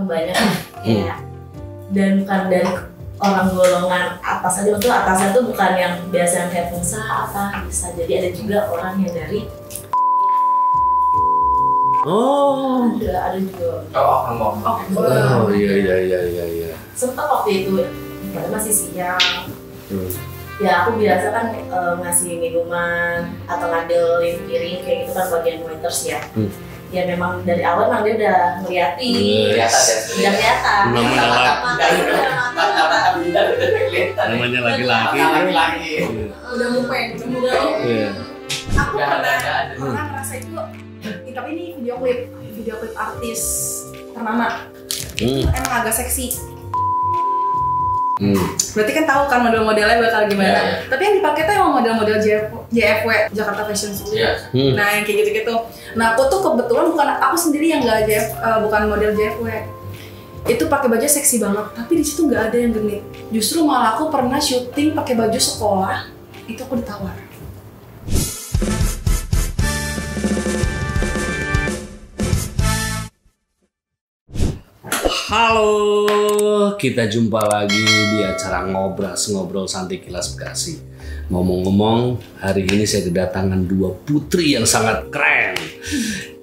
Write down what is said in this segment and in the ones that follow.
banyak ya. Dan bukan dari orang golongan atas aja, maksudnya atasnya tuh bukan yang biasa yang kayak pengusaha apa, bisa jadi ada juga orang yang dari ada juga. Oh iya. Sempat waktu itu masih siang. Ya aku biasa kan ngasih minuman atau ngadelin piring kayak gitu kan bagian waiters ya. Ya memang dari awal memang dia udah ngeliatin, udah kelihatan. Namanya laki-laki. Udah mupeng. Aku pernah ngerasa itu, tapi ini video klip artis ternama. Emang agak seksi. Berarti kan tahu kan model-modelnya bakal gimana. Tapi yang dipakai tuh emang model-model JFW, Jakarta Fashion Week. Nah yang kayak gitu-gitu. Nah aku tuh kebetulan bukan aku sendiri yang nggak bukan model JFW. Itu pakai baju seksi banget, tapi di situ nggak ada yang genit. Justru malah aku pernah syuting pakai baju sekolah, itu aku ditawar. Halo, kita jumpa lagi di acara Ngobrol Santai Kilas Bekasi. Ngomong-ngomong, hari ini saya kedatangan dua putri yang sangat keren.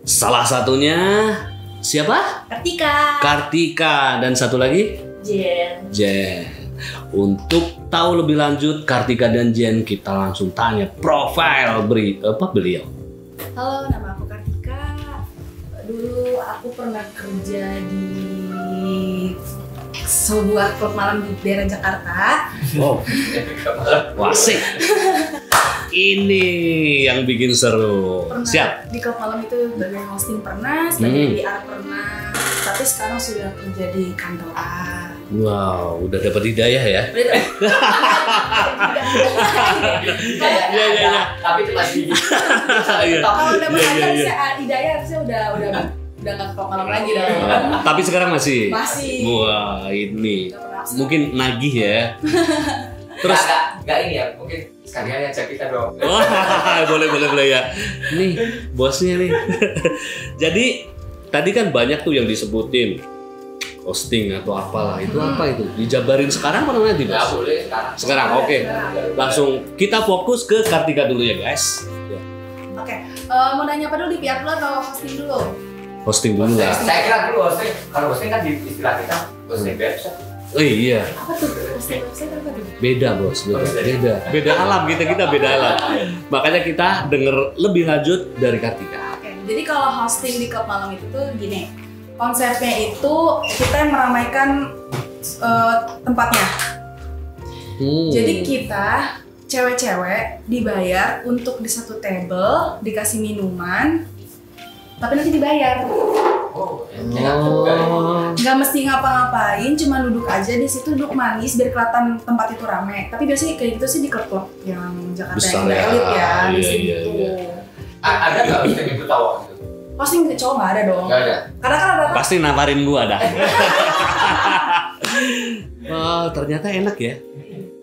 Salah satunya siapa? Kartika dan satu lagi? Jen. Untuk tahu lebih lanjut Kartika dan Jen, kita langsung tanya profil beliau. Halo, nama aku Kartika. Dulu aku pernah kerja di sebuah klub malam di daerah Jakarta. Wasik. Ini yang bikin seru. Pernah Siap. Di klub malam itu sebagai hosting pernah, sebagai PR pernah. Tapi sekarang sudah kerja di kantoran. Wow, udah dapat hidayah ya? Iya. Tapi itu masih. Kalau udah hidayah harusnya udah nggak ke klub malam lagi dong. Tapi sekarang masih. Wah, ini mungkin nagih ya. Terus nggak ini ya, mungkin sekalian ajak kita dong. Wah, boleh ya. Nih bosnya nih. Jadi tadi kan banyak tuh yang disebutin hosting atau apalah, itu apa itu? Dijabarin sekarang atau nanti, Bos? Ya boleh Sekarang, oke. Langsung kita fokus ke Kartika dulu ya, guys. Oke. Mau nanya apa dulu, di PR dulu atau hosting dulu? Hosting dulu lah. Saya kira dulu hosting. Kalau hosting kan di istilah kita hosting website. Oh iya. Apa tuh? Hosting website apa tuh? Beda, Bos. Beda alam kita beda alam. Makanya kita denger lebih lanjut dari Kartika. Oke. Jadi kalau hosting di klub malam itu tuh gini. Konsepnya itu kita yang meramaikan tempatnya. Jadi kita cewek-cewek dibayar untuk di satu table dikasih minuman, tapi nanti dibayar. Nggak mesti ngapa-ngapain, cuma duduk aja di situ, duduk manis biar kelihatan tempat itu rame. Tapi biasanya kayak gitu sih di klub-klub yang Jakarta besar yang elit ya, iya. gitu. Ada nggak hosting itu tahu? Hosting cowok nggak ada dong. Nggak ada. Karena kan ada. Pasti nawarin gua dah. Oh, ternyata enak ya.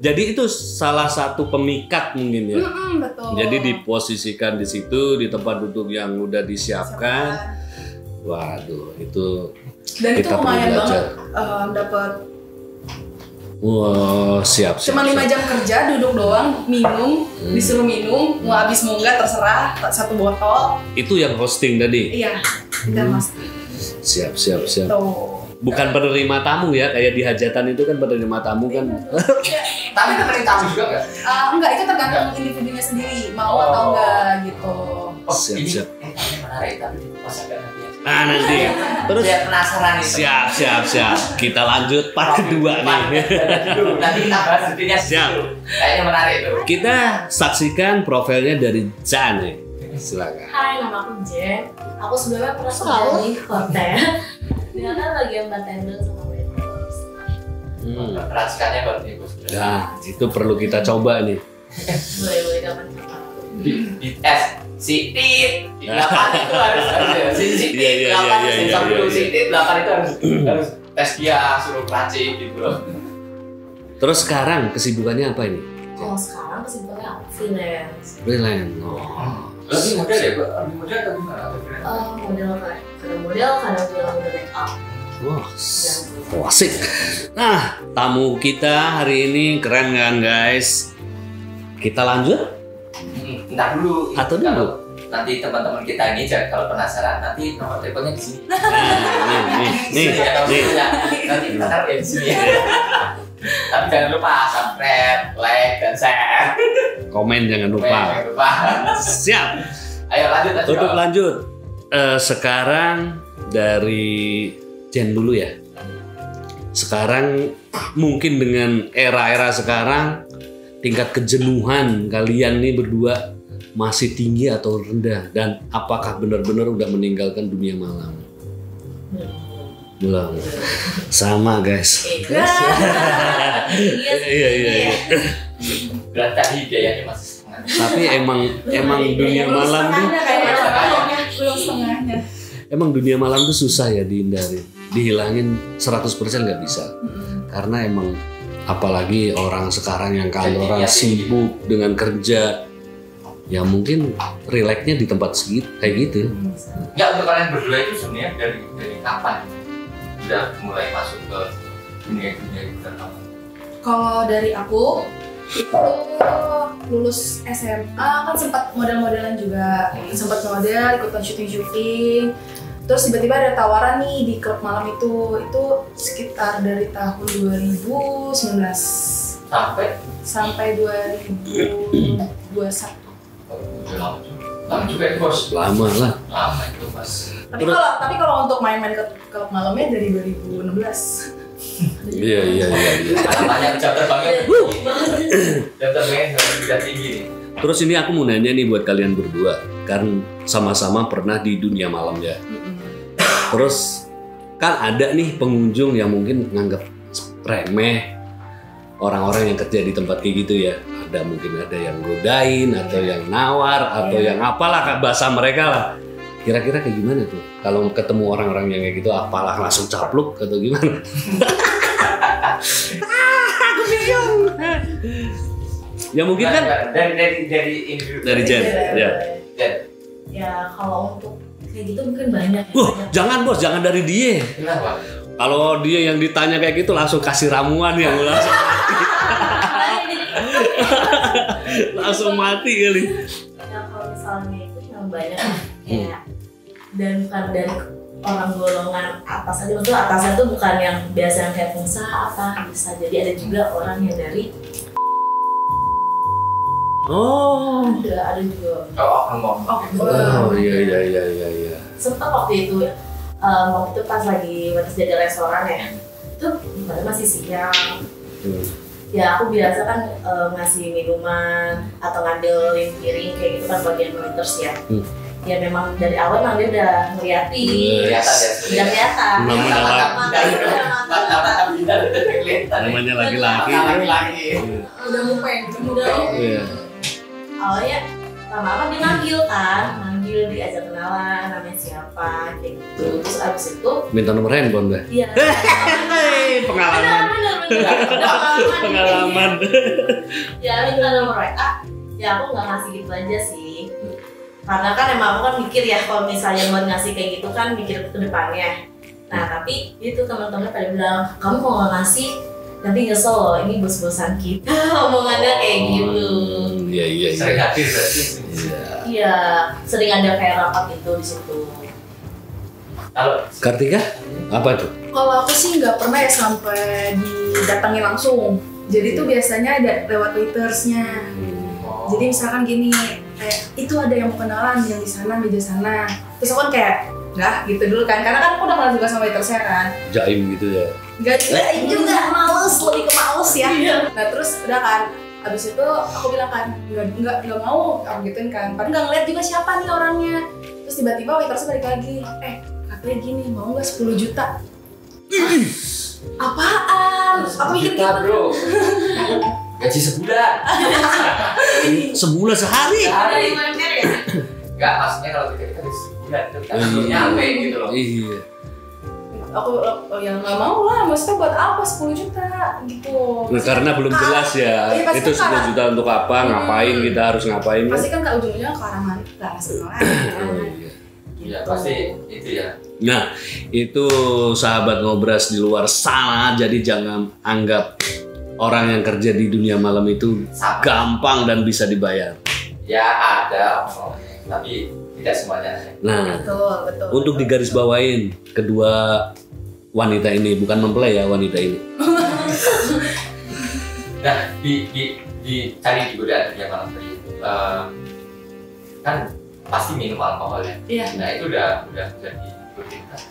Jadi itu salah satu pemikat mungkin ya. Betul. Jadi diposisikan di situ di tempat duduk yang udah disiapkan. Waduh, itu dan kita itu lumayan perlu belajar. banget dapat. Wah, siap. Cuma 5 jam kerja, duduk doang, minum, disuruh minum, mau habis mau enggak terserah, satu botol. Itu yang hosting tadi? Iya, kita mas. Siap. Tuh. Bukan penerima tamu ya, kayak di hajatan itu kan penerima tamu kan. Tapi nemenin tamu juga nggak? Enggak, itu tergantung individunya sendiri, mau atau enggak gitu. Siap. Ini menarik, tapi pas ada nanti. Nah nanti, terus Dia penasaran itu. Siap. Kita lanjut part kedua nih. Nanti kita bahas detailnya. Siap. Kayaknya menarik itu. Kita saksikan profilnya dari Jan nih. Silakan. Hai, nama aku Jen. Aku sebenarnya pernah kerja di hotel. Dia kan bagian bartender sama waiters. Racikannya berarti Bos. Nah, itu perlu kita coba nih. Boleh kapan-kapan. Di tes si tit 8 itu harus si tit 8 sampai si tit 8 itu harus tes dia suruh racik gitu loh. Terus sekarang kesibukannya apa ini? Kalau sekarang kesibukannya aku freelance. Freelance. Lebih model ya, lebih model atau gimana? Model kadang model, kadang juga udah make up. Wah, asik. Nah, tamu kita hari ini keren kan guys? Kita lanjut? Ntar dulu. Atau dulu? Nanti teman-teman kita ini kalau penasaran nanti nomor teleponnya di sini. Nih. Nanti kita taruh ya di sini ya. Tapi jangan lupa subscribe, like, dan share. Komen jangan lupa. Siap. Ayo lanjut. Untuk lanjut. Sekarang dari Jen dulu ya. Sekarang mungkin dengan era-era sekarang tingkat kejenuhan kalian nih berdua masih tinggi atau rendah, dan apakah benar-benar udah meninggalkan dunia malam? Belum. Sama guys. Iya. Berarti hidayahnya masih setengah. Tapi emang dunia malam tuh belum setengahnya. emang dunia malam tuh susah ya dihindari, dihilangin 100% nggak bisa. Karena emang apalagi orang sekarang yang kantoran sibuk dengan kerja, ya mungkin relaxnya di tempat segitu kayak gitu. Nggak, untuk kalian berdua itu sebenarnya dari kapan udah mulai masuk ke dunia kapan? Kalau dari aku itu lulus SMA kan sempat model-modelan juga, sempat model, ikutan syuting. Terus tiba-tiba ada tawaran nih di klub malam itu sekitar dari tahun 2019 sampai 2021. Lama juga itu bos. Lama lah. Lama itu bos. Tapi kalau untuk main-main ke klub malamnya dari 2016. Iya. Banyak jam terbangnya. Jam terbangnya sudah tinggi nih. Terus ini aku mau nanya nih buat kalian berdua, kan sama-sama pernah di dunia malam ya. Terus kan ada nih pengunjung yang mungkin nganggap remeh orang-orang yang kerja di tempat kayak gitu ya. Mungkin ada yang godain atau yang nawar atau yang apalah bahasa mereka lah. Kira-kira kayak gimana tuh? Kalau ketemu orang-orang yang kayak gitu, apalah langsung capluk atau gimana? Aku bingung. Ya mungkin kan dari Jen. Ya kalau untuk kayak gitu mungkin banyak. Jangan bos, jangan dari dia. Kenapa? Kalau dia yang ditanya kayak gitu langsung kasih ramuan yang langsung langsung mati kali. Ya kalau misalnya itu yang banyak kayak dan bukan dari orang golongan atas aja, maksudnya atasnya tuh bukan yang biasa yang kayak pengusaha apa, bisa jadi ada juga orang yang dari ada juga. Iya. Sempat waktu itu pas lagi jadi restoran ya, itu masih siang. Ya aku biasa kan ngasih minuman atau ngandelin piring kayak gitu kan bagian waiters ya. Ya memang dari awal memang dia udah ngeliatin, udah kelihatan. Namanya laki-laki. Udah mupeng. Awalnya lama-lama dia manggil diajak kenalan namanya siapa kayak gitu. Terus abis itu minta nomor handphone deh. Iya. Pengalaman. Ya minta nomor WA. Ya aku nggak ngasih gitu aja sih. Karena kan emang aku kan mikir ya kalau misalnya mau ngasih kayak gitu kan mikir ke depannya. Nah tapi itu teman-teman pada bilang kamu mau nggak ngasih nanti nyesel loh, ini bos-bosan kita omongannya kayak gitu. Iya. Sering hadir berarti. Iya, sering ada kayak rapat itu di situ. Kalau Kartika apa tuh? Kalau aku sih nggak pernah ya sampai didatangi langsung. Jadi tuh biasanya ada lewat waitersnya. Jadi misalkan gini, kayak itu ada yang mau kenalan yang di sana meja sana. Terus aku kan kayak nggak gitu dulu kan, karena kan aku udah kenal juga sama waitersnya kan. Jaim gitu ya? Nggak juga, males, lebih ke males ya. Nah terus udah kan, abis itu aku bilang kan nggak mau, aku gituin kan. Padahal nggak ngeliat juga siapa nih orangnya. Terus tiba-tiba waitersnya balik lagi, katanya gini, mau nggak 10 juta? Apaan? Aku mikir gitu bro. Gaji sebulan. Sebulan sehari? Dari UMR ya? Enggak, maksudnya kalau kita gaji sebulan itu kan belum nyampe gitu loh. Iya. Aku yang nggak mau lah, maksudnya buat apa 10 juta gitu. Nah, karena belum jelas ya, itu 10 juta untuk apa, ngapain kita harus ngapain. Pasti kan ujung-ujungnya ke arah mana, ke arah sana. Oh iya. Iya pasti itu ya. Nah itu sahabat ngobras di luar sana, jadi jangan anggap orang yang kerja di dunia malam itu gampang dan bisa dibayar. Ya ada, tapi tidak semuanya. Nah, betul. untuk digarisbawain kedua wanita ini, bukan mempelai ya wanita ini. Nah, dicari di godaan dunia malam tadi, kan pasti minum alkohol ya. Iya. Nah itu udah jadi rutinitas.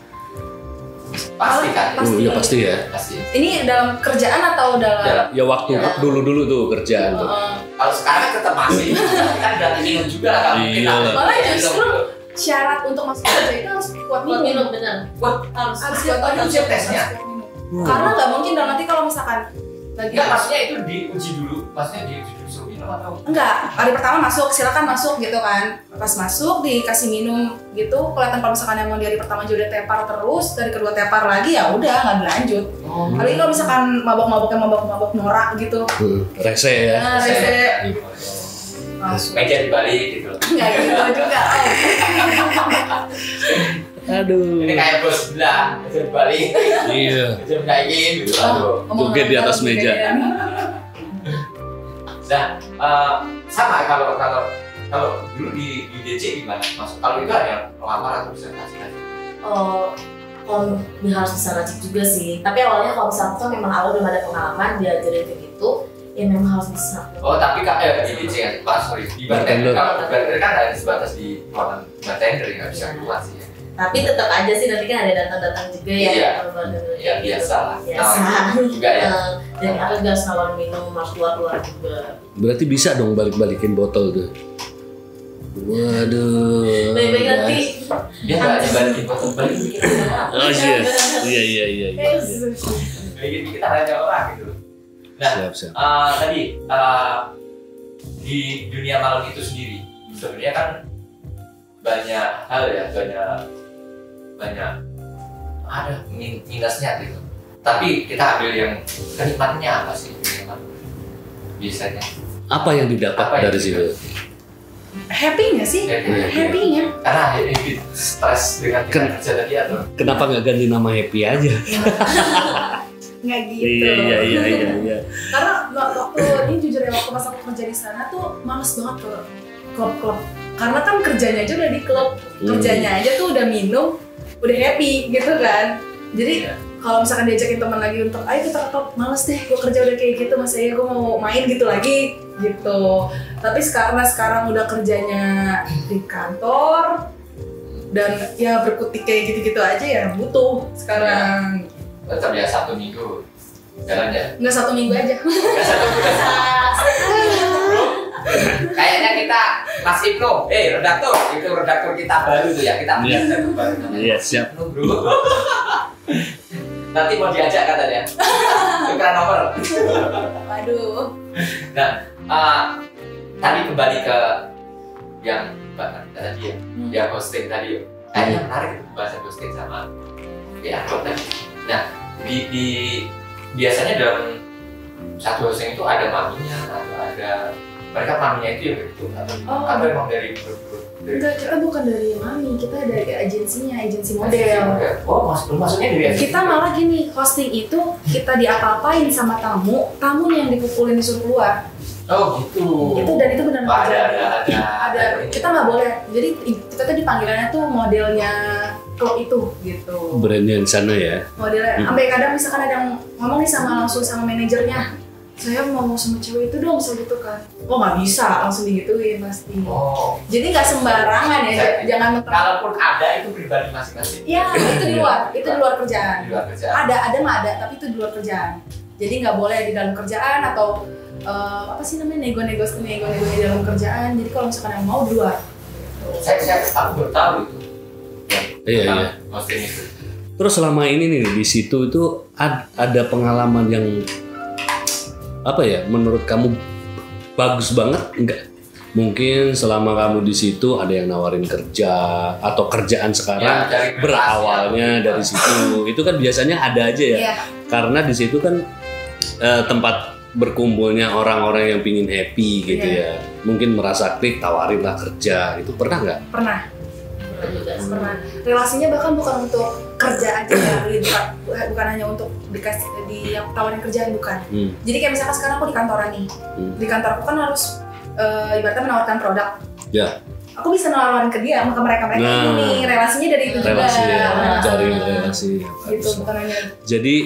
Pasti kan? Iya pasti ya. Pasti. Ini dalam kerjaan atau dalam? Ya waktu dulu tuh kerjaan tuh. Kalau sekarang tetap masih, tapi kan udah minum juga kan. Iya. Malah justru syarat untuk masuk kerja itu harus kuat minum. Benar. Harus kuat minum tesnya. Karena nggak mungkin dong nanti kalau misalkan lagi. Enggak, maksudnya itu diuji dulu. Maksudnya diuji dulu suruh minum atau? Enggak, hari pertama masuk, silakan masuk gitu kan. Pas masuk dikasih minum gitu, kelihatan kalau misalkan emang di hari pertama aja udah tepar terus, dari kedua tepar lagi ya udah nggak dilanjut. Apalagi kalau misalkan mabok norak gitu. Rese ya. Nah, rese. Masuk. Meja dibalik gitu. Enggak gitu juga. Aduh. Ini kayak bos bilang, meja dibalik. Iya. Meja dinaikin gitu. Aduh. Joget di atas meja. Nah, sama kalau dulu di DC gimana? Masuk kalau itu ada pelamar atau presentasi kan? Kalau harus bisa racik juga sih. Tapi awalnya kalau misalnya kan memang awal belum ada pengalaman diajarin kayak gitu, ya memang harus bisa. Oh tapi di DC kan? Sorry, di bartender. Kalau bartender kan ada sebatas di ruangan bartender, nggak bisa keluar sih. Tapi tetap aja sih nanti kan ada datang-datang juga ya. Iya biasa lah. Biasa juga ya. Dan aku juga harus nawarin minum, harus keluar juga. Berarti bisa dong balik-balikin botol tuh. Waduh. Baik-baik nanti. Dia nggak dibalikin botol balikin. Oh iya. Balikin kita hanya orang gitu. Nah, siap. Tadi di dunia malam itu sendiri sebenarnya kan banyak hal ya, banyak ada minusnya gitu. Tapi kita ambil yang kenikmatannya apa sih biasanya? Apa yang didapat dari situ? Happy nggak sih? Happy-nya. Karena happy stres dengan kerja tadi atau? Kenapa nggak ganti nama Happy aja? Nggak gitu. Iya. Karena waktu ini jujur ya, waktu pas aku kerja di sana tuh males banget ke klub-klub. Karena kan kerjanya aja udah di klub, kerjanya aja tuh udah minum, udah happy gitu kan. Jadi kalau misalkan diajakin teman lagi untuk ayo kita ke klub, males deh, gue kerja udah kayak gitu, masa ya gue mau main gitu lagi gitu. Tapi sekarang udah kerjanya di kantor dan ya berkutik kayak gitu-gitu aja ya butuh sekarang. Tetap ya Sabtu Minggu jalan ya? Nggak 1 minggu aja. Kayaknya kita Mas Ibnu, redaktur kita baru tuh ya, kita punya redaktur baru. Iya siap. Bro. Nanti mau diajak katanya, tukeran nomor. Waduh. Nah, tadi kembali ke yang tadi ya, yang hosting tadi. Kayaknya menarik bahasa hosting sama ya hotel. Nah, di biasanya dalam satu hosting itu ada maminya atau ada mereka maminya itu yang begitu atau memang dari enggak, kita bukan dari mami, kita dari agensinya, agensi model. Oh, maksudnya dari agensi. Kita malah gini, hosting itu kita diapa-apain sama tamu yang dipukulin disuruh keluar. Oh gitu. Itu dan itu benar terjadi. Ada. Kita nggak boleh. Jadi kita tuh dipanggilannya tuh modelnya klub itu gitu. Brandnya di sana ya. Modelnya. Sampai kadang misalkan ada yang ngomong nih langsung sama manajernya, saya mau sama cewek itu dong, misal gitu kan. Oh nggak bisa, langsung digituin pasti. Oh. Jadi nggak sembarangan ya, jangan kalaupun ada itu pribadi masing-masing. Iya, itu di luar kerjaan. Di luar kerjaan. Ada mah ada, tapi itu di luar kerjaan. Jadi nggak boleh di dalam kerjaan atau apa sih namanya nego-nego di dalam kerjaan. Jadi kalau misalkan yang mau di luar. Aku baru tahu itu. Iya. Hosting itu. Terus selama ini nih di situ itu ada pengalaman yang apa ya menurut kamu bagus banget enggak? Mungkin selama kamu di situ ada yang nawarin kerja atau kerjaan sekarang ya, berawalnya dari situ. Itu kan biasanya ada aja ya. Karena di situ kan tempat berkumpulnya orang-orang yang pingin happy gitu ya. Mungkin merasa klik tawarin lah kerja. Itu pernah nggak? Pernah. Pernah. Relasinya bahkan bukan untuk kerja aja ya, bukan hanya untuk tawarin kerjaan, bukan. Jadi kayak misalkan sekarang aku di kantoran nih, di kantorku kan harus ibaratnya menawarkan produk. Ya. Aku bisa nawarin ke dia, ke mereka ini relasinya dari itu juga. Dari relasi. Gitu, bukan hanya. Jadi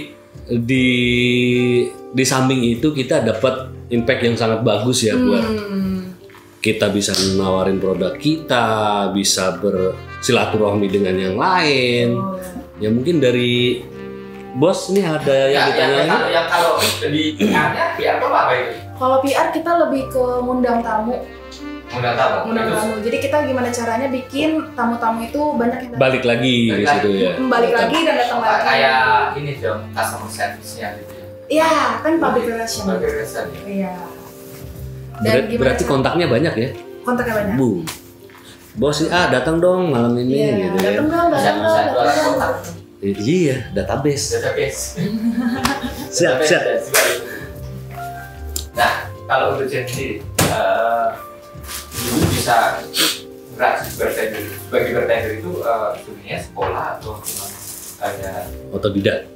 di samping itu kita dapat impact yang sangat bagus ya buat kita bisa menawarin produk kita, bisa bersilaturahmi dengan yang lain. Ya mungkin dari bos ini ada yang ditanyain. Kalau di PR-nya, PR apa itu? Kalau PR kita lebih ke ngundang tamu. Undang tamu. Jadi kita gimana caranya bikin tamu-tamu itu banyak yang balik lagi di situ ya. Balik lagi dan datang lagi. Kayak ini dong, customer service-nya gitu ya. Iya, kan public relation. Public relation. Iya. Berarti kontaknya banyak ya? Kontaknya banyak. Bu. Bos datang dong malam ini gitu ya. Datang dong. Iya, database. Siap. Nah, kalau untuk jadi dulu bisa bertender. Bagi bertender itu sebenarnya sekolah atau cuma ada otodidak?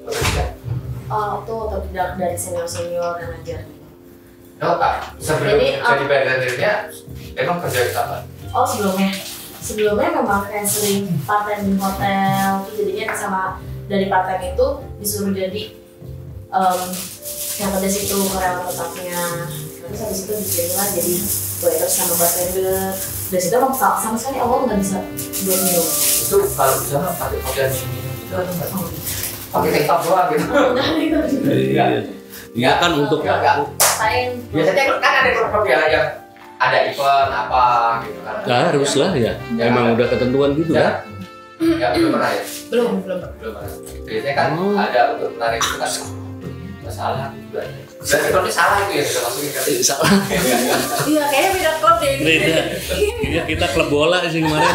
Itu otodidak dari senior yang ngajar. Oh, sebelum jadi bertendernya emang kerja di apa? Oh, sebelumnya memang kayak sering part time di hotel, terus jadinya sama dari part time itu disuruh jadi yang kerja situ karyawan tetapnya. Terus habis itu dijadilah jadi waiter sama bartender. Dari situ emang sama sekali awal nggak bisa buat minum. Itu kalau bisa pakai model minum itu nggak tahu. Pakai kecap doang gitu. Iya kan untuk biasanya kan ada program yang ada event apa gitu kan. Nah, haruslah ya. Emang udah ketentuan gitu kan? Ya belum pernah ya. Belum. Pernah. Biasanya kan ada untuk menarik itu kan masalah gitu aja. Berarti kalau salah itu ya kita masukin kan? Salah. Iya, kayaknya beda klub deh. Beda. Iya, kita klub bola sih kemarin.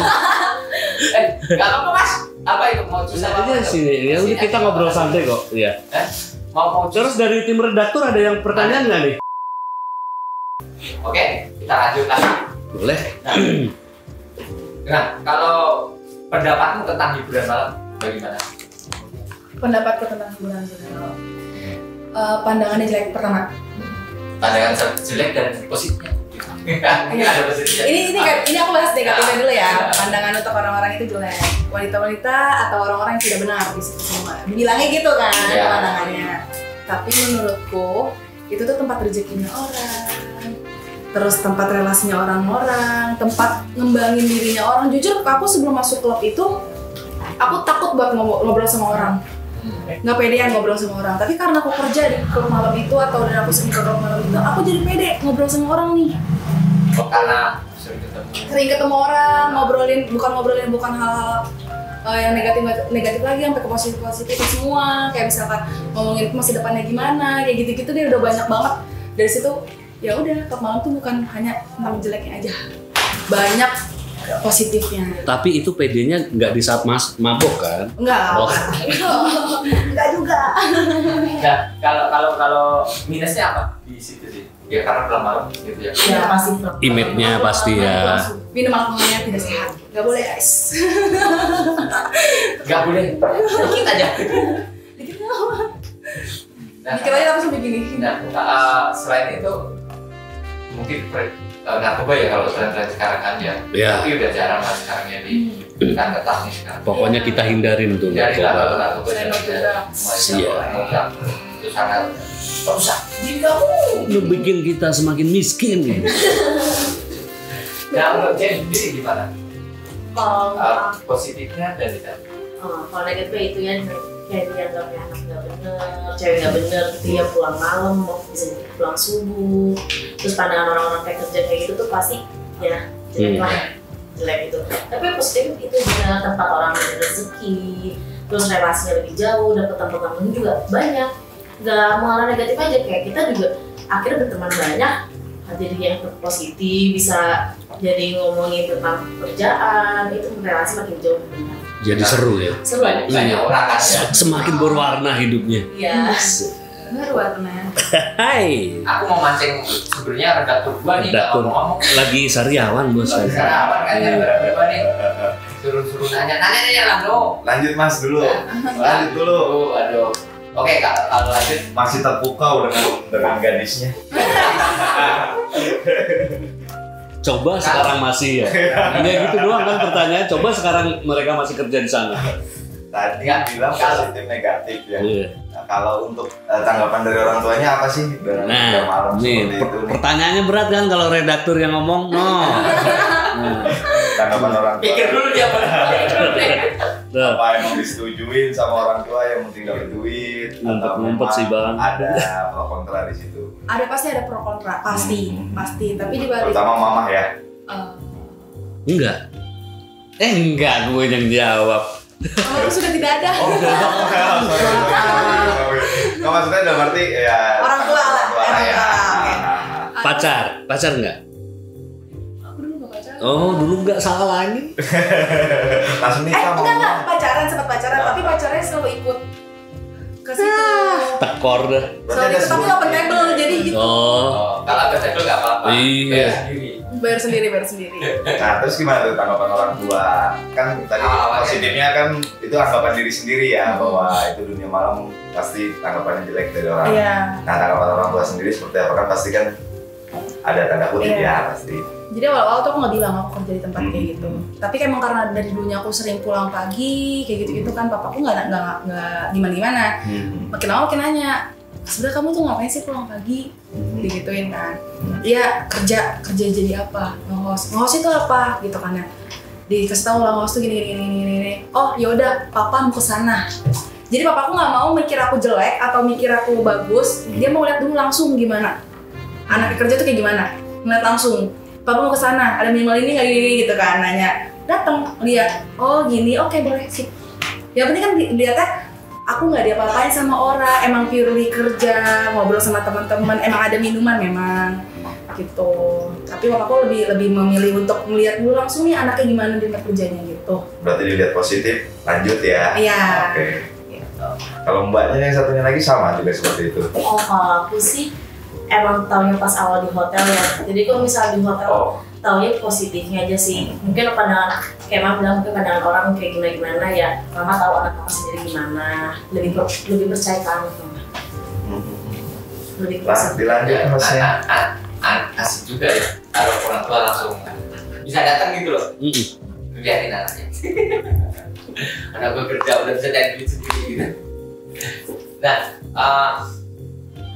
Gak apa-apa mas. Apa itu mau susah aja sini. Ya udah kita ngobrol santai kok. Iya. Mau terus dari tim redaktur ada yang pertanyaan nggak nih? Oke, kita lanjut lagi. Boleh. Nah, kalau pendapatmu tentang hiburan malam bagaimana? Pendapatku tentang hiburan malam. Pandangannya jelek pertama. Pandangan jelek dan positifnya. Ini ada positifnya. Ini aku bahas negatifnya dulu ya. Pandangan untuk orang-orang itu jelek. Wanita-wanita atau orang-orang yang tidak benar di situ semua. Bilangnya gitu kan pandangannya. Tapi menurutku itu tuh tempat rezekinya orang. Terus tempat relasinya orang-orang, tempat ngembangin dirinya orang. Jujur aku sebelum masuk klub itu aku takut buat ngobrol sama orang. Nggak pedean ngobrol sama orang, tapi karena aku kerja di klub malam itu atau dan aku sering ke klub malam itu, aku jadi pede ngobrol sama orang nih. Karena sering ketemu orang, bukan hal-hal yang negatif lagi, sampai ke positif semua. Kayak misalkan ngomongin masa depannya gimana, kayak gitu-gitu deh udah banyak banget. Dari situ ya udah klub malam tuh bukan hanya tentang jeleknya aja, banyak positifnya. Tapi itu PD-nya nggak di saat mabok kan? Enggak. Enggak juga. Nah, kalau minusnya apa di situ sih? Ya karena pulang malam gitu ya. Ya pasti. Image-nya pasti ya. Minum alkoholnya tidak sehat. Enggak boleh guys. Enggak boleh. Dikit aja. Dikit aja tapi sampai gini. Nah, selain itu mungkin narkoba ya kalau tren-tren sekarang kan ya. Tapi udah jarang lah sekarang ya kan ketat nih sekarang. Pokoknya kita hindarin tuh narkoba. Siap. Itu sangat rusak. Lu bikin kita semakin miskin nih. Nah, untuk Jen sendiri gimana? Positifnya dan tidak. Kalau negatifnya itu ya kayak dianggapnya anak nggak bener, cewek nggak bener gitu ya, pulang malam, bisa pulang subuh. Terus pandangan orang-orang kayak kerja kayak gitu tuh pasti ya jelek itu. Tapi positif itu juga tempat orang ada rezeki, terus relasinya lebih jauh, dapat teman-teman juga banyak. Gak malah negatif aja, kayak kita juga akhirnya berteman banyak, jadi yang positif, bisa jadi ngomongin tentang pekerjaan, itu relasi makin jauh. Jadi seru ya. Seru. Banyak orang kan ya. Semakin berwarna hidupnya. Iya. Berwarna. Hai. Aku mau mancing sebenarnya redaktur gua nih. Redaktur Ngomong. lagi sariawan bos. Sariawan kan ya berdua nih. suruh nanya lah bro. Lanjut mas dulu. Lanjut dulu. Aduh. Oke, kalau lanjut Masih terpukau dengan gadisnya. Coba sekarang masih ya. Ini gitu doang kan pertanyaan. Coba sekarang mereka masih kerja di sana. Tadi bilang positif negatif ya. Iya. Nah, kalau untuk tanggapan dari orang tuanya apa sih? Nah, nih pertanyaannya berat kan kalau redaktur yang ngomong. Tanggapan orang tua. pikir dulu dia Apa emang disetujuin sama orang tua yang penting dapat duit? Ngumpet sih bang. Ada pro kontra di situ. Pasti ada pro kontra, pasti. Tapi di balik Terutama mama ya. Enggak. Enggak, gue yang jawab. Kamu sudah tidak ada. Nggak maksudnya udah berarti ya. Orang tua lah. Pacar enggak? Aku dulu nggak pacaran. Oh, dulu enggak, salah lagi. Langsung nikah mau. Enggak, pacaran, sempat pacaran, tapi pacarnya selalu ikut ke situ. Tekor dah. Selalu ikut, tapi open table, jadi gitu. Oh. Kalau ada table nggak apa-apa. Iya. Bayar sendiri. Nah terus gimana tuh tanggapan orang tua? Kan tadi positifnya kan itu anggapan diri sendiri ya, bahwa itu dunia malam pasti tanggapannya jelek dari orang. Iya. Nah tanggapan orang tua sendiri seperti apa kan pasti kan ada tanda kutip ya pasti. Jadi awal-awal tuh aku nggak bilang aku kerja di tempat kayak gitu. Tapi emang karena dari dulunya aku sering pulang pagi kayak gitu kan, papaku nggak gimana. Makin lama makin nanya, sebenarnya kamu tuh ngapain sih pulang pagi? Digituin kan. Iya kerja jadi apa? Nge-host itu apa? Gitu kan ya. Dikasih tahu lah nge-host tuh gini. Oh yaudah, papa mau kesana. Jadi papaku nggak mau mikir aku jelek atau mikir aku bagus. Dia mau lihat dulu langsung gimana. Anaknya kerja tuh kayak gimana? Ngeliat langsung. Papa mau kesana, ada minimal ini nggak gini gitu kan, nanya. Datang lihat, oh gini, oke boleh sih. Yang penting kan dilihatnya aku nggak diapa-apain sama orang, emang purely kerja, ngobrol sama teman-teman, emang ada minuman memang gitu. Tapi papaku lebih memilih untuk melihat dulu langsung nih anaknya gimana di tempat kerjanya gitu. Berarti dilihat positif, lanjut ya. Iya. Oke. Gitu. Kalau mbaknya yang satunya lagi sama juga seperti itu. Oh kalau aku sih emang taunya pas awal di hotel ya. Jadi kalau misalnya di hotel taunya positifnya aja sih. Mungkin pandangan kayak mama bilang mungkin pandangan orang kayak gimana ya. Mama tahu anak mama sendiri gimana. Lebih percaya ke anak mama. Lebih percaya. Dilanjut masnya. Asik juga ya. Kalau orang tua langsung bisa datang gitu loh. Lihatin anaknya. Anak gue kerja udah bisa cari duit sendiri gitu. Nah,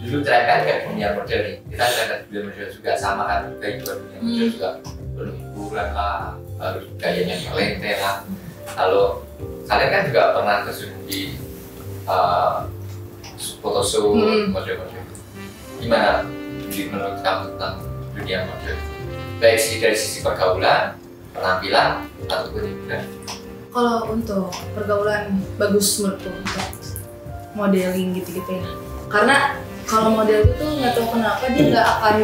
dulu terakhir kan kayak punya model nih, kita ada dunia model juga sama kan, kayak juga dunia model juga penuh hiburan lah, harus gayanya melente lah. Lalu kalian kan juga pernah terjun di photoshoot model-model. Gimana menurut kamu tentang dunia model? Baik dari sisi pergaulan, penampilan, ataupun hiburan? Kalau untuk pergaulan bagus menurutku untuk modeling gitu-gitu ya. Karena kalau model itu tuh nggak tahu kenapa dia nggak akan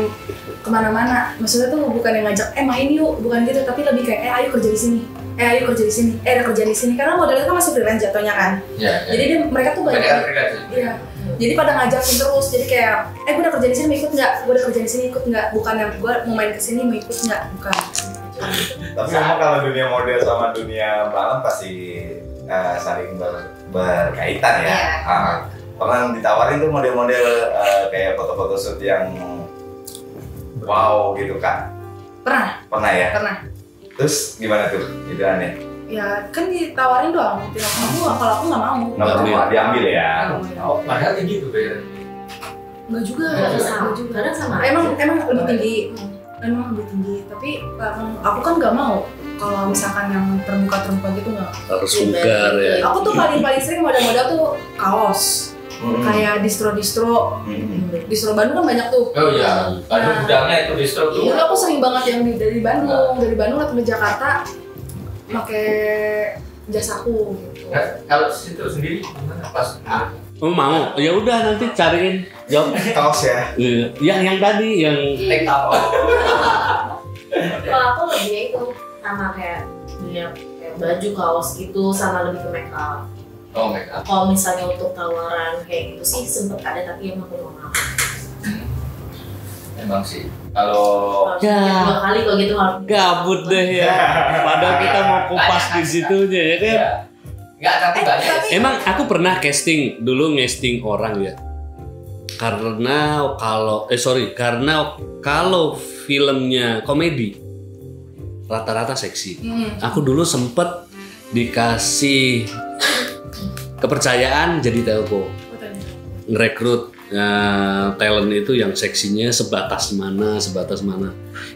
kemana-mana. Maksudnya tuh bukan yang ngajak, main yuk, bukan gitu. Tapi lebih kayak, ayo kerja di sini, ayo kerja di sini, ada kerjaan di sini. Karena model itu kan masih freelance jatuhnya kan. Ya. Jadi mereka tuh banyak. Iya. Jadi pada ngajakin terus. Jadi kayak, gue udah kerja di sini, mau ikut nggak? Gue udah kerja di sini, ikut nggak? Bukan yang gue mau main kesini, mau ikut nggak? Bukan. Tapi memang kalau dunia model sama dunia malam pasti saling berkaitan ya. Pernah ditawarin tuh model-model kayak foto-foto shoot yang wow gitu kan? Pernah ya? Pernah. Terus gimana tuh ideannya? Ya kan ditawarin doang, tidak mau. Kalau aku nggak mau. Nggak mau diambil ya? Oh, padahal tinggi tuh bayaran. Nggak juga. Kadang sama. Emang lebih tinggi. Emang lebih tinggi. Tapi aku kan nggak mau. Kalau misalkan yang terbuka gitu nggak. Harus vulgar ya. Aku tuh paling sering model-model tuh kaos. Kayak distro Bandung kan banyak tuh. Oh iya, Bandung gudangnya itu distro tuh. Iya, aku sering banget yang dari Bandung atau di Jakarta pakai jasaku gitu. Kalau situ sendiri gimana pas? Oh mau? Ya udah nanti cariin job kaos ya. Yang tadi yang Take up. Kalau aku lebih itu sama kayak dunia kayak baju kaos gitu sama lebih ke make up. Oh make up. Kalau misalnya untuk tawaran kayak gitu sih sempet ada tapi emang aku nggak mau. Emang sih. Kalau Ya. 2 kali kalau gitu harus. Gabut deh ya. Padahal kita mau kupas di situnya ya kan. Enggak, tapi banyak. Emang aku pernah casting orang ya. Karena kalau filmnya komedi rata-rata seksi. Aku dulu sempet dikasih kepercayaan jadi telco, ngerekrut talent itu yang seksinya sebatas mana.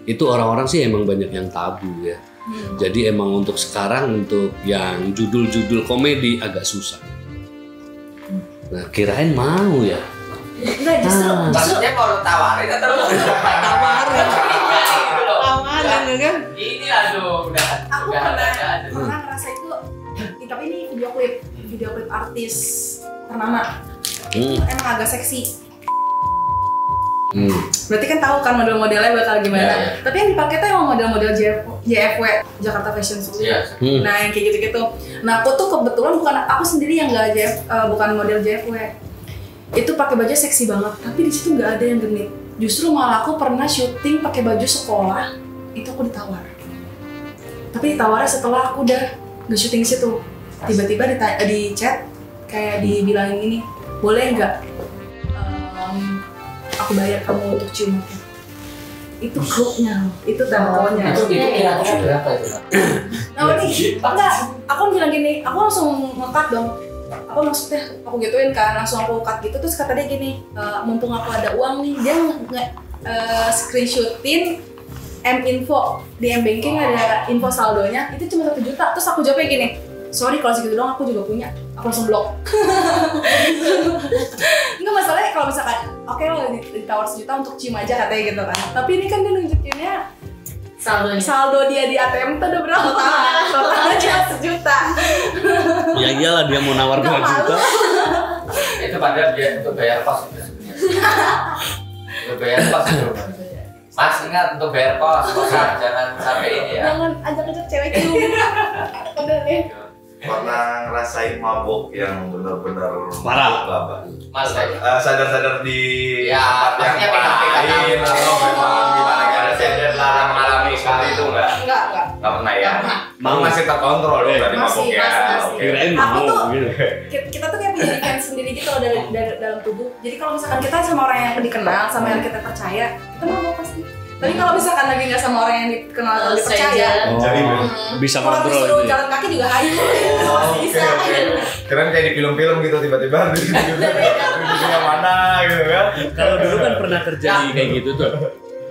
Itu orang-orang sih emang banyak yang tabu ya. Jadi emang untuk sekarang untuk yang judul-judul komedi agak susah. Nah kirain mau ya. Enggak, justru Maksudnya kalau tawarin atau Tawarin kan? Ini aduh udah. Aku pernah ngerasa itu, tapi ini video klip artis ternama. Emang agak seksi. Berarti kan tahu kan model-modelnya bakal gimana. Iya. Tapi yang dipakai tuh emang model-model JFW, Jakarta Fashion Week. Nah yang kayak gitu-gitu. Nah aku tuh kebetulan aku sendiri yang nggak bukan model JFW. Itu pakai baju seksi banget, tapi di situ nggak ada yang genit. Justru malah aku pernah syuting pakai baju sekolah, itu aku ditawar. Tapi ditawarnya setelah aku udah nggak syuting di situ. Tiba-tiba di chat kayak dibilangin gini, boleh nggak aku bayar kamu untuk cium aku? Itu grupnya, itu temponya. Itu kira-kira berapa itu? Nah ini enggak, aku bilang gini, aku langsung nge-cut dong. Apa maksudnya? Aku gituin kan, langsung aku cut gitu. Terus kata dia gini, mumpung aku ada uang nih, dia screenshotin M-Info. Di M-Banking ada info saldonya, itu cuma 1 juta. Terus aku jawabnya gini, sorry kalau segitu doang aku juga punya. Aku langsung blok. Enggak masalahnya kalau misalkan, oke lo ditawar 1 juta untuk cium aja katanya gitu kan. Tapi ini kan dia nunjukinnya saldo dia di ATM tuh udah berapa? Totalnya cuma 1 juta. Ya iyalah dia mau nawar 2 juta. Itu padahal dia untuk bayar kos itu sebenarnya. Untuk bayar kos itu. Mas ingat untuk bayar kos, jangan sampai ini ya. Jangan ajak-ajak cewek cium. Udah deh. Pernah ngerasain mabuk yang benar-benar Parah. Mas sadar-sadar di ya, tempat yang lain atau memang gimana kan sadar larang mengalami seperti itu enggak pernah ya. Mau masih terkontrol dong dari mabuk ya. Kirain Aku mau tuh gitu. kita tuh kayak punya defense sendiri gitu loh dari dalam tubuh. Jadi kalau misalkan kita sama orang yang dikenal, sama yang kita percaya, kita mau pasti. Tapi kalau misalkan lagi nggak sama orang yang dikenal atau dipercaya, Bisa kalau kontrol disuruh itu ya. jalan kaki juga hayu. Bisa. Keren kayak di film-film gitu tiba-tiba di dunia mana gitu kan. Kalau dulu kan pernah terjadi kayak gitu tuh.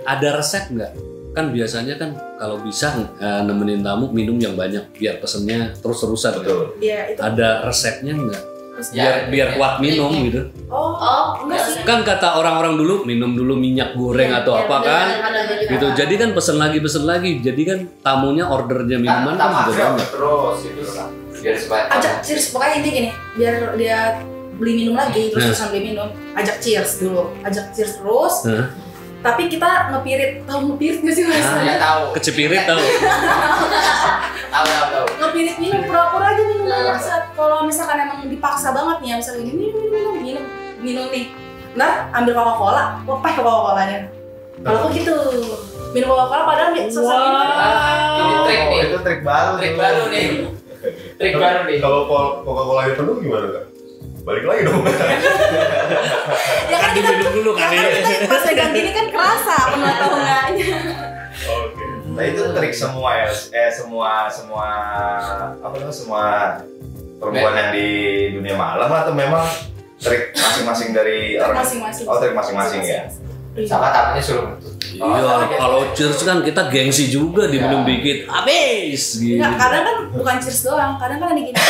Ada resep nggak? Kan biasanya kan kalau bisa nemenin tamu minum yang banyak biar pesennya terus-terusan. Betul. Iya itu. Ada resepnya nggak? Ya, Biar kuat minum gitu. Oh enggak sih. Kan kata orang-orang dulu minum dulu minyak goreng atau apa kan? Gitu. Jadi kan pesen lagi. Jadi kan tamunya ordernya minuman kan juga banyak. Terus itu biar supaya Ajak cheers, pokoknya intinya gini, biar dia beli minum lagi terus sambil minum, ajak cheers dulu, ajak cheers terus. Tapi kita ngepirit, tahu ngepirit nggak sih mas? ya tahu. Kecepirit tahu. Tahu. Ngepirit minum, pura-pura aja minum banyak saat kalau misalkan emang dipaksa banget nih ya, misalnya gini minum nih, ntar ambil Coca-Cola, lepas Coca-Colanya. Kalau aku gitu, minum Coca-Cola padahal selesai minum. Ini trik nih. Itu trik baru. Trik baru nih. Kalau Coca-Cola penuh gimana kan? Balik lagi dong. Ya kan kita Minum dulu kali. pas pegang gini kan kerasa penuh atau enggaknya. Oke. Nah itu trik semua ya, semua perempuan yang di dunia malam atau memang trik masing-masing dari orang? Masing-masing. Oh trik masing-masing ya. Sama tamunya suruh bentuk. Iya, kalau cheers kan kita gengsi juga diminum dikit, habis gitu. Enggak, kadang kan bukan cheers doang, kadang kan ada gini.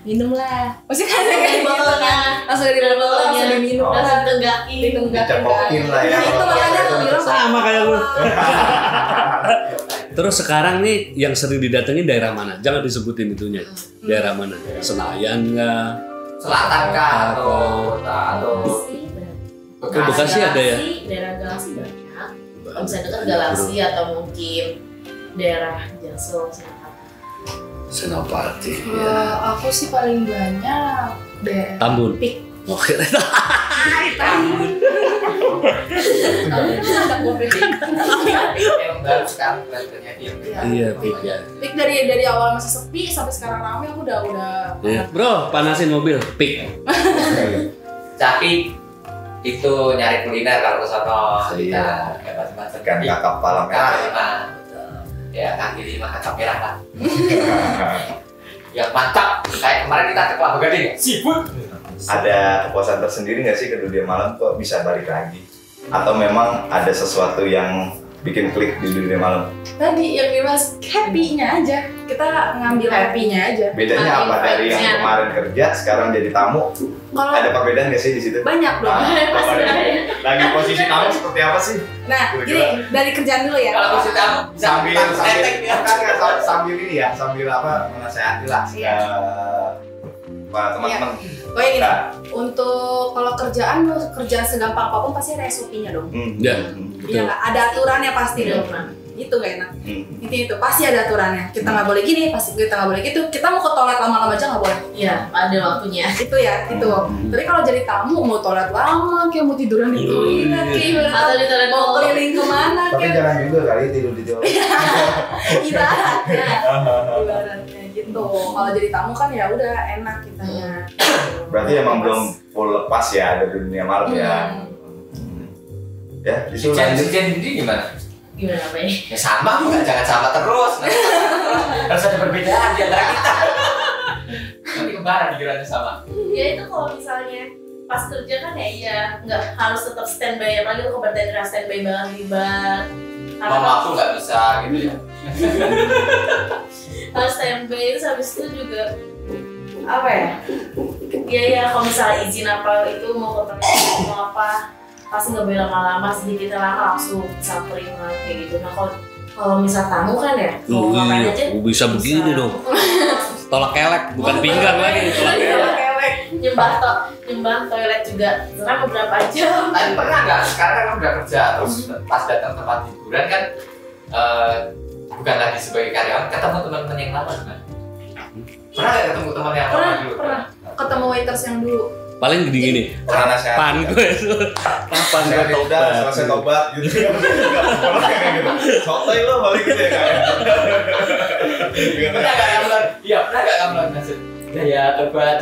Minum lah. Maksudnya kan kayak botolnya. langsung dari botol langsung diminum. Langsung tegaki. Dicepokin lah ya. Nah, itu makanya aku bilang sama kayak lu. Terus sekarang nih yang sering didatengin daerah mana? Jangan disebutin itunya. Daerah mana? Senayan nggak? Selatan kah atau kota atau Bekasi ada ya? Daerah Galaksi banyak. Kalau misalnya dekat Galaksi atau mungkin daerah Jaksel, Senopati. Ya. aku sih paling banyak Tambun. Pik. Oke. Tambun kan ada gue Pik. Yang baru sekarang kelihatannya dia. Iya, Pik ya. Pik dari awal masih sepi sampai sekarang ramai, aku udah. Iya. Bro, panasin mobil, Pik. Tapi itu nyari kuliner kalau ke sono Iya. kita macam-macam Kan kakap pala merah. Ya kaki 5 kakap merah kan. Yang mantap kayak kemarin kita ke Kelapa Gading seafood. Ada kepuasan tersendiri nggak sih ke dunia malam kok bisa balik lagi? Atau memang ada sesuatu yang bikin klik di dunia malam? Tadi yang dibahas happy-nya aja, kita ngambil happy-nya aja. Bedanya apa dari yang kemarin kerja sekarang jadi tamu? Kalau Ada perbedaan nggak sih di situ? banyak dong. Lagi posisi tamu seperti apa sih? Nah, gini dari kerjaan dulu ya. Kalau kita Sambil sambil ini ya, sambil apa menasehati lah Iya. teman-teman. Oh ya gini, Nah. untuk kalau kerjaan segampang apapun pasti ada SOP-nya dong. Ya. Iya nggak? Ada aturannya pasti dong. Itu gak enak. Intinya itu pasti ada aturannya. Kita nggak boleh gini, pasti kita nggak boleh gitu. Kita mau ke toilet lama-lama aja nggak boleh. Iya, ada waktunya. Itu ya, itu. Tapi kalau jadi tamu mau toilet lama, kayak mau tiduran di toilet, kayak Atau di toilet mau keliling kemana, Tapi kayak jangan juga kali tidur di toilet. ibaratnya gitu. Kalau jadi tamu kan ya udah enak kitanya. Berarti emang belum full lepas ya ada dunia malam ya. Ya, disuruh lanjut. Jangan ini gimana? Gimana apa ini? Ya sama, bukan jangan sama terus. Harus ada perbedaan di antara kita. Nanti kembaran pikirannya sama. Ya itu kalau misalnya pas kerja kan ya iya nggak harus tetap standby, apalagi untuk bertanding standby banget di bar. Mama aku nggak bisa gitu ya. Harus standby terus habis itu juga apa ya? Ya kalau misalnya izin apa itu mau ke toilet mau apa pasti nggak boleh lama-lama, sedikit lama langsung samperin lah kayak gitu. Nah kalau misal tamu kan ya mau ngapain aja Bisa begini dong. Tolak kelek, bukan pinggang lagi, tolak kelek. nyembah toilet juga sekarang beberapa jam. Tapi pernah nggak? Sekarang kan udah kerja terus pas datang tempat hiburan kan bukan lagi sebagai karyawan, ketemu teman-teman yang lama kan? Pernah nggak ketemu teman yang lama dulu? Pernah. Ketemu waiters yang dulu. Paling gini, Pernah nasihat. pan gue itu, pan gue Saya udah selesai tobat gitu. Enggak kayak gitu. Sotoy lo balik gitu ya kayak. Pernah nggak kamu? Iya, pernah nggak kamu ngasih gaya tobat?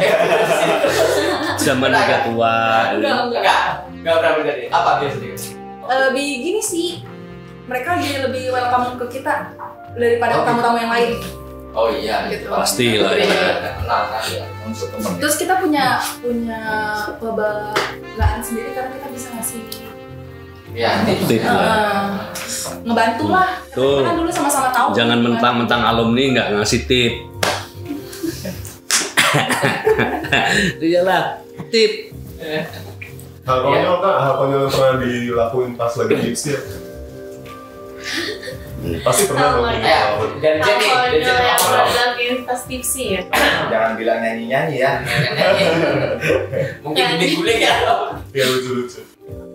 zaman udah tua. Nggak pernah berarti. Apa biasanya? Lebih gini sih, mereka lebih welcome ke kita daripada tamu-tamu yang lain. Oh iya, Gitu. Pasti lah ya. Kenal kan ya. Untuk temen. Terus kita punya kebanggaan sendiri karena kita bisa ngasih Iya, Tip lah. ngebantu lah. Tuh. Kita kan dulu sama-sama tahu. Jangan mentang-mentang alumni nggak ngasih tip. Iyalah, tip. Hal konyol kan, hal konyol yang pernah dilakuin pas lagi gigs ya? Pasti pernah dong. Dan Jenny, yang berdakin pas tipsi ya. Jangan bilang nyanyi-nyanyi ya. mungkin guling ya. Ya lucu-lucu.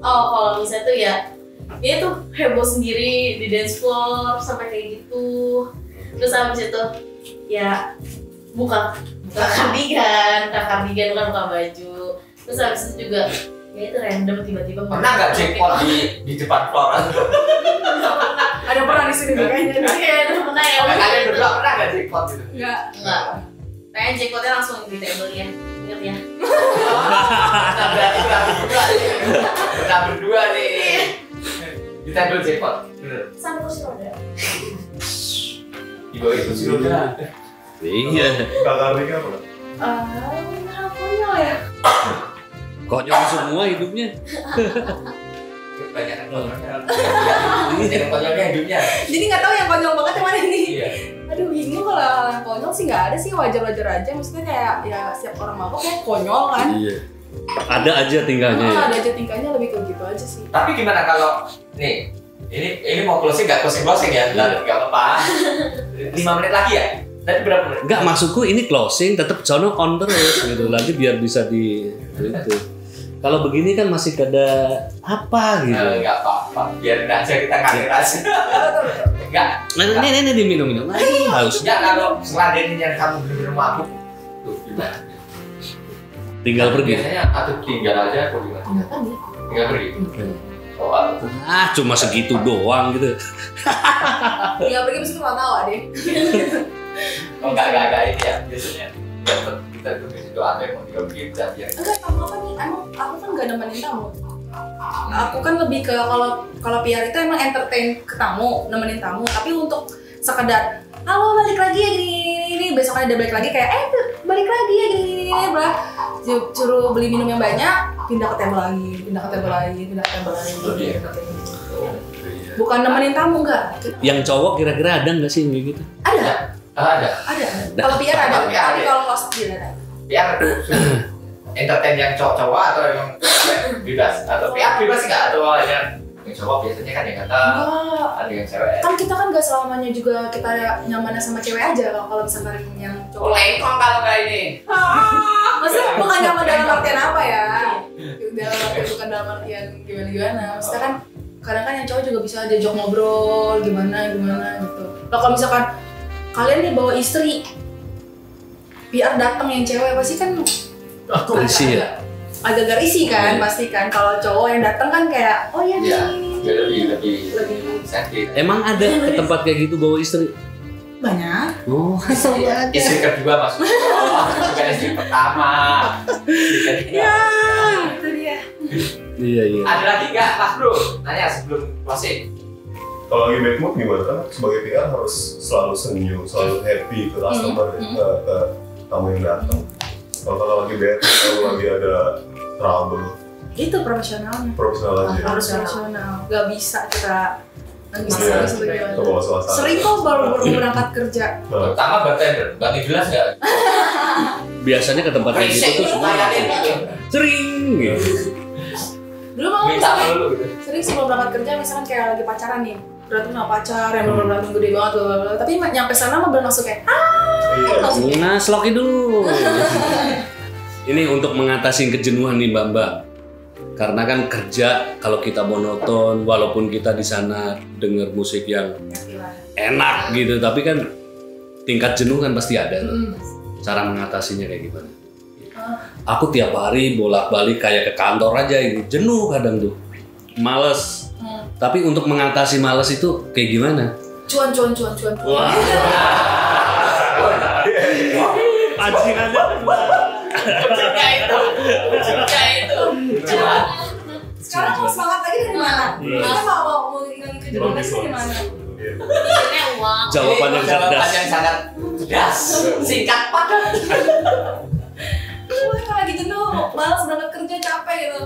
Oh kalau bisa tuh ya dia tuh heboh sendiri di dance floor sampai kayak gitu. Terus habis itu ya buka kardigan bukan buka baju. Terus habis itu juga ya itu random tiba-tiba Pernah nggak jackpot di depan floor? Ada pernah di sini juga kayaknya. Iya itu pernah ya. Kalian berdua pernah nggak jackpot gitu? Enggak. Kayaknya jackpotnya langsung di table ya. Ingat ya. Nah, berarti kita berdua nih. Di table jackpot. Bener. Sama kursi roda. Di bawah itu sih udah. Iya. Kakak Rika apa? Hal konyol ya. Konyol semua hidupnya. Banyak konyolnya. Banyak konyolnya hidupnya. Jadi nggak tahu yang konyol banget yang mana nih. Iya. Aduh bingung kalau hal yang konyol sih nggak ada sih, wajar-wajar aja. Maksudnya kayak ya setiap orang mabok kayak konyol kan. Iya. Ada aja tingkahnya ya. Ada aja tingkahnya lebih ke gitu aja sih. Tapi gimana kalau nih ini mau closing nggak closing ya? Nggak apa-apa. 5 menit lagi ya? Tadi berapa menit? Enggak, maksudku ini closing tetap sono on terus gitu. Nanti biar bisa di itu. Kalau begini kan masih ada apa gitu. Nggak apa-apa. Biarin aja kita ngalir aja. Enggak. Nah, ini diminum. Haus. Enggak kalau seladenin yang kamu bener-bener mabuk. Tuh gimana? Tinggal pergi. Biasanya atau tinggal aja atau gimana? Enggak kan ya. Tinggal pergi. Cuma segitu doang gitu. Ya pergi mesti tawa deh. Enggak ini ya biasanya kita tuh doa yang mau dibikin ya. Enggak, tamu apa nih? Emang aku kan nggak nemenin tamu. Aku kan lebih ke kalau PR itu emang entertain ke tamu, nemenin tamu. Tapi untuk sekedar halo balik lagi ya gini, besoknya dia balik lagi kayak balik lagi ya gini, suruh beli minum yang banyak, pindah ke table lagi. Bukan nemenin tamu enggak. Yang cowok kira-kira ada nggak sih kayak gitu? Ada. Kalau PR ada, tapi kalau host tidak ada. PR entertain yang cowok atau yang bebas atau PR bebas nggak atau hanya yang cowok biasanya kan yang kata ada yang cewek. Kan kita kan nggak selamanya juga kita nyamannya sama cewek aja kalau misalkan yang cowok. Lekong kalau kayak ini. Maksudnya bukan nyaman dalam artian apa ya? Bukan dalam artian gimana. Maksudnya kan kadang kan yang cowok juga bisa diajak ngobrol gimana gitu. Kalau misalkan kalian nih bawa istri, PR datang yang cewek pasti kan Risih ya? agak risih kan pasti kan. Kalau cowok yang datang kan kayak lebih sakit. Emang ada ke tempat kayak gitu bawa istri? banyak. Oh, Istri kedua maksudnya, bukan istri pertama. Ya, itu dia. Iya. Ada lagi nggak, Mas Bro? Nanya sebelum closing. Kalau lagi bad mood gimana kan sebagai PR harus selalu senyum, selalu happy ke customer, ke tamu yang datang. Kalau lagi bad, kalau lagi ada trouble, Itu profesionalnya. profesional aja. Harus profesional. Gak bisa kita Iya, ke bawah suasana. sering kok baru berangkat kerja. Pertama bartender, nggak jelas nggak? biasanya ke tempat kayak gitu tuh semua sering gitu. Dulu mau Minta misalkan dulu gitu. sering sebelum berangkat kerja misalkan kayak lagi pacaran nih, berantem sama pacar yang bener-bener berantem gede banget blablabla. Tapi nyampe sana mah bener langsung kayak langsung kayak, Nah, selokin dulu. Ini untuk mengatasi kejenuhan nih Mbak. Karena kan kerja kalau kita monoton, walaupun kita di sana denger musik yang enak gitu, tapi kan tingkat jenuh kan pasti ada. Cara mengatasinya kayak gimana? Aku tiap hari bolak-balik kayak ke kantor aja ini, jenuh kadang tuh, males. Tapi untuk mengatasi males itu kayak gimana? cuan. Wah. Pancingannya sekarang mau semangat lagi dari mana? Kita mau ngilangin kejenuhan lagi dari mana? jawaban yang cerdas. Jawaban yang sangat cerdas, singkat padat. Gue lagi jenuh, malas berangkat kerja capek gitu.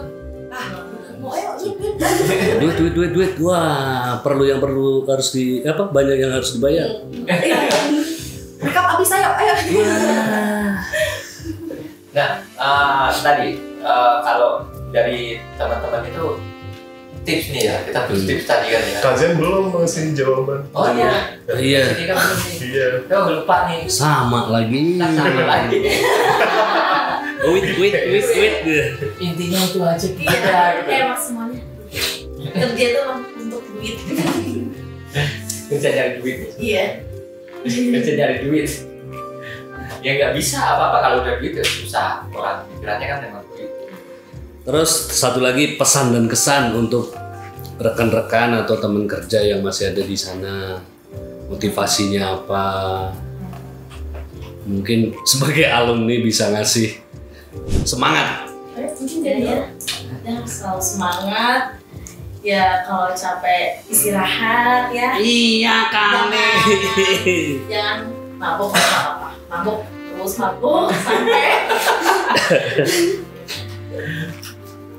Mau ayo Duit. Wah, perlu harus banyak yang harus dibayar. Makeup habis ayo. Nah, tadi kalau dari teman-teman itu tips nih ya, kita butuh tips tadi kan ya. Kajian belum ngasih jawaban. Oh iya. Iya. Ini kan belum nih. Iya. Oh, lupa nih. Sama lagi. Sama lagi. Wait. Intinya itu aja. Iya, emang semuanya kerja tuh untuk duit. Kerja cari duit. Iya. Kerja cari duit. Ya nggak bisa apa-apa kalau udah duit ya susah. Orang pikirannya kan memang duit. Terus satu lagi pesan dan kesan untuk rekan-rekan atau teman kerja yang masih ada di sana. Motivasinya apa? Mungkin sebagai alumni bisa ngasih semangat. Mungkin jadinya harus selalu semangat. Ya kalau capek istirahat ya. Iya kali. Jangan mabuk terus mabuk sampai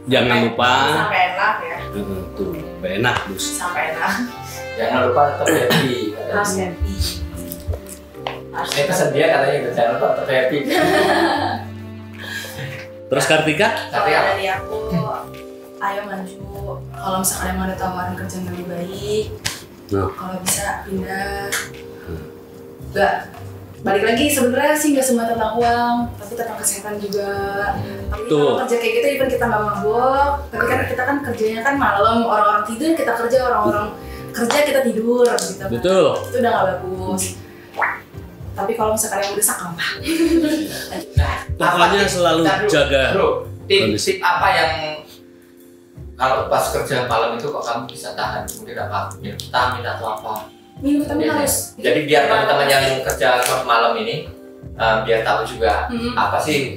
Jangan lupa. sampai enak ya. Tuh, enak bos. Sampai enak. Jangan lupa tetap happy. Harus happy. Harus Ini pesan dia katanya gitu, jangan lupa tetap happy. Terus Kartika? Kalau dari aku, ayo maju. Kalau misalkan emang ada tawaran kerja yang lebih baik, kalau bisa pindah. Enggak. Balik lagi sebenarnya sih nggak semua tentang uang, tapi tentang kesehatan juga. Tapi kalau kerja kayak gitu, even kita nggak mabuk, tapi kan kita kan kerjanya kan malam, orang-orang tidur kita kerja, orang-orang kerja kita tidur, gitu. Betul. Itu udah nggak bagus. Tapi kalau misalkan yang udah gampang. Pokoknya selalu jaga Bro, tip apa yang kalau pas kerja malam itu kok kamu bisa tahan? Mungkin apa? Minum vitamin atau apa? Minum vitamin harus. Jadi biar teman-teman yang kerja malam ini biar tahu juga apa sih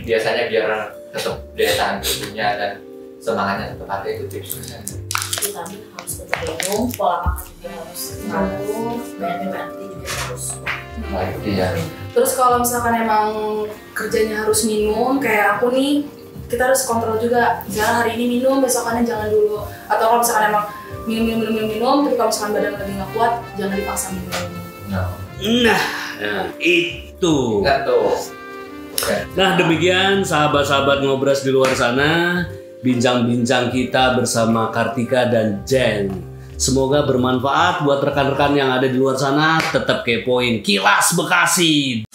biasanya biar tetap daya tahan tubuhnya dan semangatnya tetap ada, itu tipsnya. Vitamin harus tetap minum, pola makan juga harus teratur, banyak minum air putih juga harus. Baik, iya. Terus kalau misalkan emang kerjanya harus minum, kayak aku nih, kita harus kontrol juga. Misalnya hari ini minum, besokannya jangan dulu. Atau kalau misalkan emang minum, tapi kalau misalkan badan lagi nggak kuat, jangan dipaksa minum. Nah, itu. Enggak tuh. Nah, demikian sahabat-sahabat Ngobras di luar sana, bincang-bincang kita bersama Kartika dan Jen. Semoga bermanfaat buat rekan-rekan yang ada di luar sana. Tetap kepoin Kilas Bekasi.